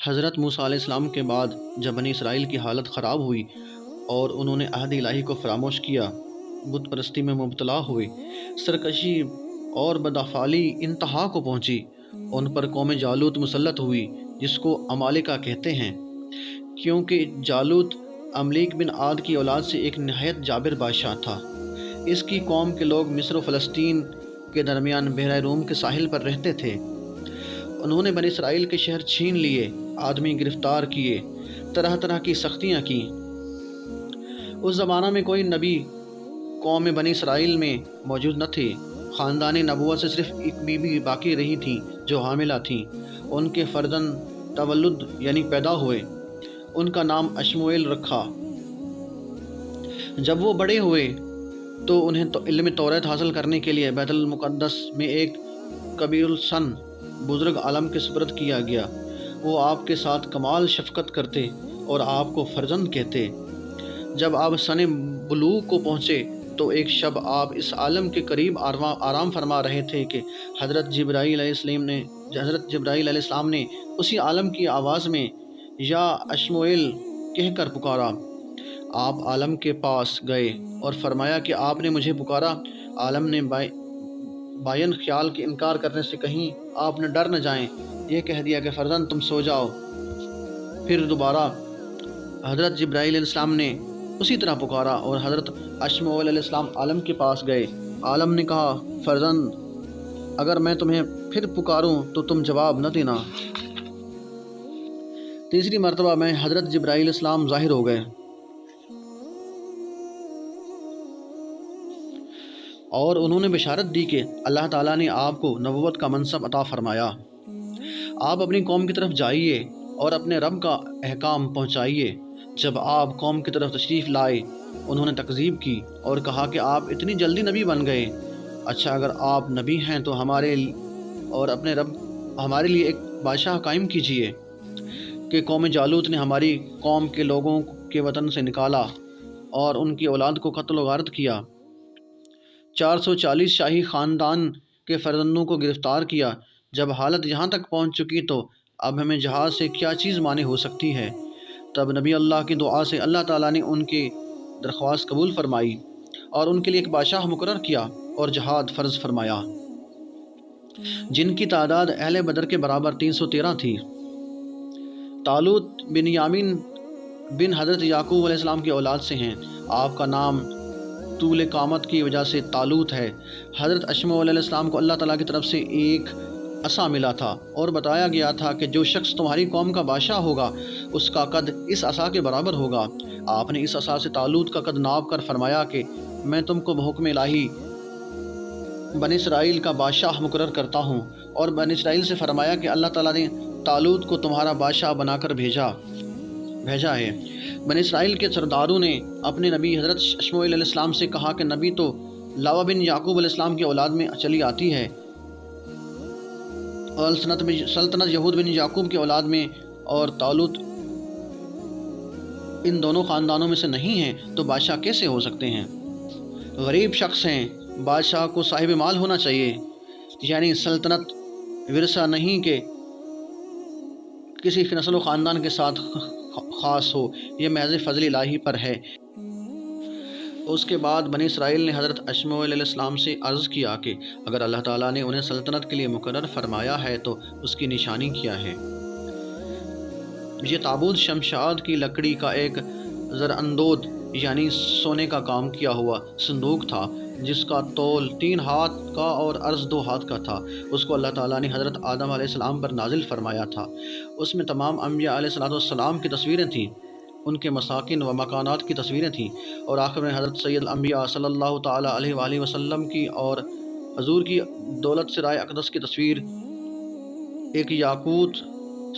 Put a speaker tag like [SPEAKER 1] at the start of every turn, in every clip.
[SPEAKER 1] حضرت موسیٰ علیہ السلام کے بعد جب بنی اسرائیل کی حالت خراب ہوئی اور انہوں نے عہد الہی کو فراموش کیا، بت پرستی میں مبتلا ہوئے، سرکشی اور بدافعالی انتہا کو پہنچی، ان پر قوم جالوت مسلط ہوئی جس کو عمالقہ کہتے ہیں، کیونکہ جالوت عملیق بن عاد کی اولاد سے ایک نہایت جابر بادشاہ تھا۔ اس کی قوم کے لوگ مصر و فلسطین کے درمیان بحیرہ روم کے ساحل پر رہتے تھے۔ انہوں نے بنی اسرائیل کے شہر چھین لیے، آدمی گرفتار کیے، طرح طرح کی سختیاں کیں۔ اس زمانہ میں کوئی نبی قوم بنی اسرائیل میں موجود نہ تھے۔ خاندان نبوت سے صرف ایک بی بی باقی رہی تھیں جو حاملہ تھیں۔ ان کے فرزند تولد یعنی پیدا ہوئے، ان کا نام اشموئیل رکھا۔ جب وہ بڑے ہوئے تو انہیں علم توریت حاصل کرنے کے لیے بیت المقدس میں ایک کبیر السن بزرگ عالم کے سپرد کیا گیا۔ وہ آپ کے ساتھ کمال شفقت کرتے اور آپ کو فرزند کہتے۔ جب آپ سن بلوغ کو پہنچے تو ایک شب آپ اس عالم کے قریب آرام فرما رہے تھے کہ حضرت جبرائیل علیہ السلام نے اسی عالم کی آواز میں یا اشموئیل کہہ کر پکارا۔ آپ عالم کے پاس گئے اور فرمایا کہ آپ نے مجھے پکارا۔ عالم نے باین خیال کے انکار کرنے سے کہیں آپ نہ ڈر نہ جائیں، یہ کہہ دیا کہ فرزند تم سو جاؤ۔ پھر دوبارہ حضرت جبرائیل علیہ السلام نے اسی طرح پکارا اور حضرت اشموئیل علیہ السلام عالم کے پاس گئے۔ عالم نے کہا، فرزند اگر میں تمہیں پھر پکاروں تو تم جواب نہ دینا۔ تیسری مرتبہ میں حضرت جبرائیل علیہ السلام ظاہر ہو گئے اور انہوں نے بشارت دی کہ اللہ تعالیٰ نے آپ کو نبوت کا منصب عطا فرمایا۔ آپ اپنی قوم کی طرف جائیے اور اپنے رب کا احکام پہنچائیے۔ جب آپ قوم کی طرف تشریف لائے، انہوں نے تکذیب کی اور کہا کہ آپ اتنی جلدی نبی بن گئے۔ اچھا، اگر آپ نبی ہیں تو ہمارے لیے ایک بادشاہ قائم کیجیے کہ قوم جالوت نے ہماری قوم کے لوگوں کے وطن سے نکالا اور ان کی اولاد کو قتل و غارت کیا، 440 شاہی خاندان کے فرزندوں کو گرفتار کیا۔ جب حالت یہاں تک پہنچ چکی تو اب ہمیں جہاد سے کیا چیز مانع ہو سکتی ہے؟ تب نبی اللہ کی دعا سے اللہ تعالیٰ نے ان کی درخواست قبول فرمائی اور ان کے لیے ایک بادشاہ مقرر کیا اور جہاد فرض فرمایا، جن کی تعداد اہل بدر کے برابر 313 تھی۔ طالوت بنیامین بن حضرت یعقوب علیہ السلام کی اولاد سے ہیں۔ آپ کا نام طول قامت کی وجہ سے طالوت ہے۔ حضرت اشموئیل علیہ السلام کو اللہ تعالیٰ کی طرف سے ایک عصا ملا تھا اور بتایا گیا تھا کہ جو شخص تمہاری قوم کا بادشاہ ہوگا اس کا قد اس عصا کے برابر ہوگا۔ آپ نے اس عصا سے طالوت کا قد ناپ کر فرمایا کہ میں تم کو بحکم الہی بنی اسرائیل کا بادشاہ مقرر کرتا ہوں، اور بنی اسرائیل سے فرمایا کہ اللہ تعالیٰ نے طالوت کو تمہارا بادشاہ بنا کر بھیجا ہے۔ بنی اسرائیل کے سرداروں نے اپنے نبی حضرت اشموئیل علیہ السلام سے کہا کہ نبی تو لاوا بن یعقوب علیہ السلام کی اولاد میں چلی آتی ہے اور سلطنت یہود بن یعقوب کی اولاد میں، اور طالوت ان دونوں خاندانوں میں سے نہیں ہیں، تو بادشاہ کیسے ہو سکتے ہیں؟ غریب شخص ہیں، بادشاہ کو صاحب مال ہونا چاہیے، یعنی سلطنت ورثہ نہیں کہ کسی نسل و خاندان کے ساتھ خاص ہو، یہ محض فضل الہی پر ہے۔ اس کے بعد بنی اسرائیل نے حضرت اشموئیل علیہ السلام سے عرض کیا کہ اگر اللہ تعالیٰ نے انہیں سلطنت کے لیے مقرر فرمایا ہے تو اس کی نشانی کیا ہے؟ یہ تابوت شمشاد کی لکڑی کا ایک زراندود یعنی سونے کا کام کیا ہوا صندوق تھا، جس کا طول 3 ہاتھ کا اور عرض 2 ہاتھ کا تھا۔ اس کو اللہ تعالیٰ نے حضرت آدم علیہ السلام پر نازل فرمایا تھا۔ اس میں تمام انبیاء علیہ السلام کی تصویریں تھیں، ان کے مساکن و مکانات کی تصویریں تھیں، اور آخر میں حضرت سید الانبیاء صلی اللہ تعالیٰ علیہ وآلہ وسلم کی اور حضور کی دولت سرائے اقدس کی تصویر ایک یاقوت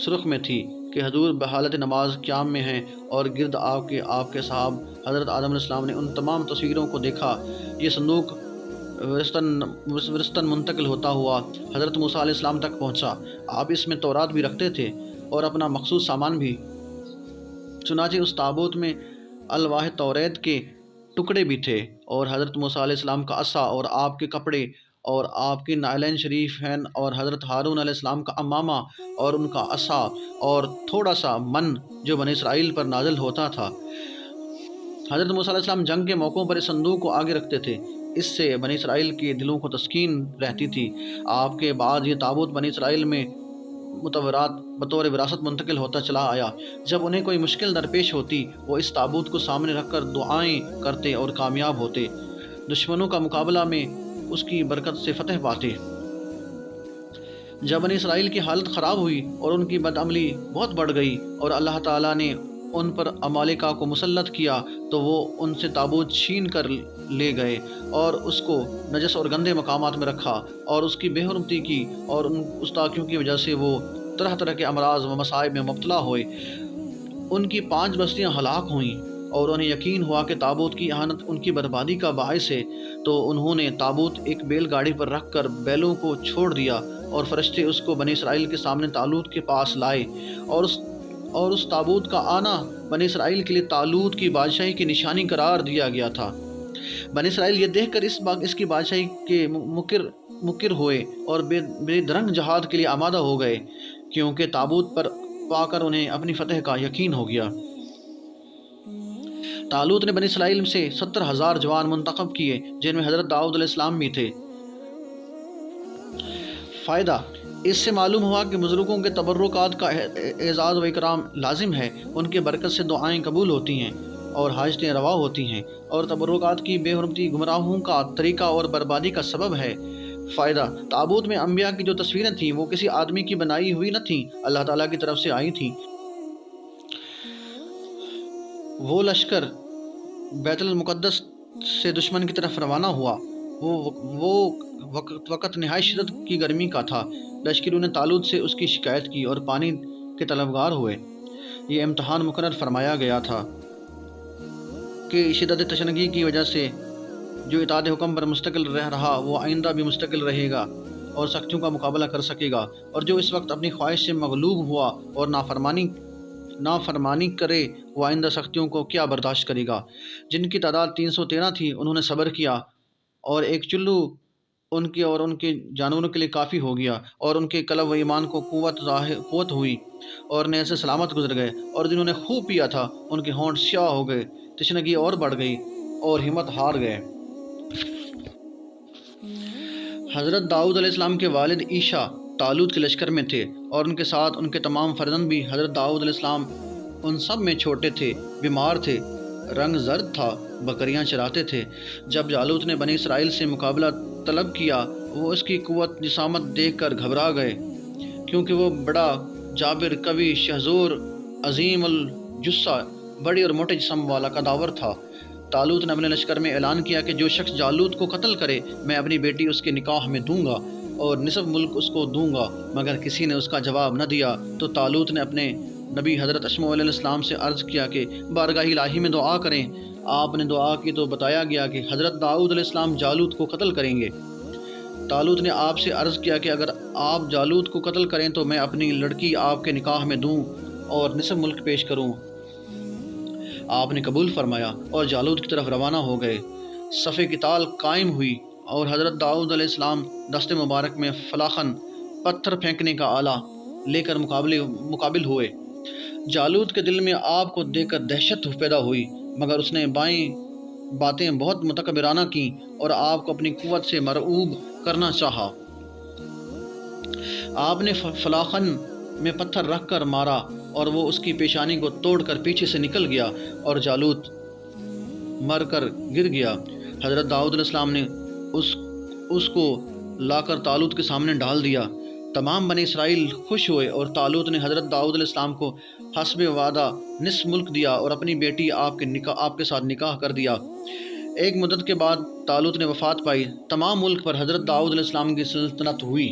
[SPEAKER 1] سرخ میں تھی کہ حضور بحالت نماز قیام میں ہیں، اور گرد آپ کے صاحب حضرت آدم علیہ السلام نے ان تمام تصویروں کو دیکھا۔ یہ صندوق وراثتاً منتقل ہوتا ہوا حضرت موسیٰ علیہ السلام تک پہنچا۔ آپ اس میں تورات بھی رکھتے تھے اور اپنا مخصوص سامان بھی۔ چنانچہ اس تابوت میں الواح توریت کے ٹکڑے بھی تھے، اور حضرت موسیٰ علیہ السلام کا عصا اور آپ کے کپڑے اور آپ کی نعلین شریف ہیں اور حضرت ہارون علیہ السلام کا امامہ اور ان کا عصا اور تھوڑا سا من جو بنی اسرائیل پر نازل ہوتا تھا۔ حضرت موسیٰ علیہ السلام جنگ کے موقعوں پر اس صندوق کو آگے رکھتے تھے، اس سے بنی اسرائیل کے دلوں کو تسکین رہتی تھی۔ آپ کے بعد یہ تابوت بنی اسرائیل میں متورات بطور وراثت منتقل ہوتا چلا آیا۔ جب انہیں کوئی مشکل درپیش ہوتی وہ اس تابوت کو سامنے رکھ کر دعائیں کرتے اور کامیاب ہوتے، دشمنوں کا مقابلہ میں اس کی برکت سے فتح پاتے۔ جب بنی اسرائیل کی حالت خراب ہوئی اور ان کی بدعملی بہت بڑھ گئی اور اللہ تعالیٰ نے ان پر عمالقہ کو مسلط کیا تو وہ ان سے تابوت چھین کر لے گئے اور اس کو نجس اور گندے مقامات میں رکھا اور اس کی بے حرمتی کی، اور ان گستاخیوں کی وجہ سے وہ طرح طرح کے امراض و مصائب میں مبتلا ہوئے۔ ان کی 5 بستیاں ہلاک ہوئیں اور انہیں یقین ہوا کہ تابوت کی اہانت ان کی بربادی کا باعث ہے، تو انہوں نے تابوت ایک بیل گاڑی پر رکھ کر بیلوں کو چھوڑ دیا اور فرشتے اس کو بنی اسرائیل کے سامنے طالوت کے پاس لائے، اور اس تابوت کا آنا بنی اسرائیل کے لیے طالوت کی بادشاہی کی نشانی قرار دیا گیا تھا۔ بنی اسرائیل یہ دیکھ کر اس کی بادشاہی کے مکر ہوئے اور بے درنگ جہاد کے لیے آمادہ ہو گئے، کیونکہ تابوت پر پا کر انہیں اپنی فتح کا یقین ہو گیا۔ طالوت نے بنی اسرائیل سے 70,000 جوان منتخب کیے، جن میں حضرت داؤد علیہ السلام بھی تھے۔ فائدہ: اس سے معلوم ہوا کہ بزرگوں کے تبرکات کا اعزاز و اکرام لازم ہے، ان کے برکت سے دعائیں قبول ہوتی ہیں اور حاجتیں روا ہوتی ہیں، اور تبرکات کی بے حرمتی گمراہوں کا طریقہ اور بربادی کا سبب ہے۔ فائدہ: تابوت میں انبیاء کی جو تصویریں تھیں وہ کسی آدمی کی بنائی ہوئی نہ تھیں، اللہ تعالیٰ کی طرف سے آئی تھیں۔ وہ لشکر بیت المقدس سے دشمن کی طرف روانہ ہوا۔ وہ وقت نہایت شدت کی گرمی کا تھا۔ لشکریوں نے طالوت سے اس کی شکایت کی اور پانی کے طلبگار ہوئے۔ یہ امتحان مقرر فرمایا گیا تھا کہ شدت تشنگی کی وجہ سے جو اطاعت حکم پر مستقل رہ رہا وہ آئندہ بھی مستقل رہے گا اور سختیوں کا مقابلہ کر سکے گا، اور جو اس وقت اپنی خواہش سے مغلوب ہوا اور نافرمانی کرے وہ آئندہ سختیوں کو کیا برداشت کرے گا۔ جن کی تعداد 313 تھی انہوں نے صبر کیا، اور ایک چلو ان کے اور ان کے جانوروں کے لیے کافی ہو گیا، اور ان کے قلب و ایمان کو قوت ہوئی اور نئے سے سلامت گزر گئے، اور جنہوں نے خوب پیا تھا ان کے ہونٹ سیاہ ہو گئے، تشنگی اور بڑھ گئی اور ہمت ہار گئے۔ حضرت داؤد علیہ السلام کے والد عیشا طالوت کے لشکر میں تھے، اور ان کے ساتھ ان کے تمام فرزند بھی۔ حضرت داؤد علیہ السلام ان سب میں چھوٹے تھے، بیمار تھے، رنگ زرد تھا، بکریاں چراتے تھے۔ جب جالوت نے بنی اسرائیل سے مقابلہ طلب کیا وہ اس کی قوت جسامت دیکھ کر گھبرا گئے، کیونکہ وہ بڑا جابر، قوی، شہزور، عظیم الجثہ، بڑی اور موٹے جسم والا قداور تھا۔ طالوت نے اپنے لشکر میں اعلان کیا کہ جو شخص جالوت کو قتل کرے میں اپنی بیٹی اس کے نکاح میں دوں گا اور نصف ملک اس کو دوں گا، مگر کسی نے اس کا جواب نہ دیا۔ تو طالوت نے اپنے نبی حضرت اشمع علیہ السلام سے عرض کیا کہ بارگاہ الہی میں دعا کریں۔ آپ نے دعا کی تو بتایا گیا کہ حضرت داؤد علیہ السلام جالوت کو قتل کریں گے۔ طالوت نے آپ سے عرض کیا کہ اگر آپ جالوت کو قتل کریں تو میں اپنی لڑکی آپ کے نکاح میں دوں اور نصف ملک پیش کروں۔ آپ نے قبول فرمایا اور جالوت کی طرف روانہ ہو گئے۔ صف قتال قائم ہوئی اور حضرت داؤد علیہ السلام دست مبارک میں فلاخن، پتھر پھینکنے کا آلہ لے کر مقابل ہوئے۔ جالوت کے دل میں آپ کو دیکھ کر دہشت پیدا ہوئی، مگر اس نے باتیں بہت متکبرانہ کیں اور آپ کو اپنی قوت سے مرعوب کرنا چاہا۔ آپ نے فلاخن میں پتھر رکھ کر مارا اور وہ اس کی پیشانی کو توڑ کر پیچھے سے نکل گیا اور جالوت مر کر گر گیا۔ حضرت داؤد علیہ السلام نے اس کو لا کر طالوت کے سامنے ڈال دیا۔ تمام بنی اسرائیل خوش ہوئے اور طالوت نے حضرت داؤد علیہ السلام کو حسب وعدہ نصف ملک دیا اور اپنی بیٹی آپ کے ساتھ نکاح کر دیا۔ ایک مدت کے بعد طالوت نے وفات پائی۔ تمام ملک پر حضرت داؤد علیہ السلام کی سلطنت ہوئی۔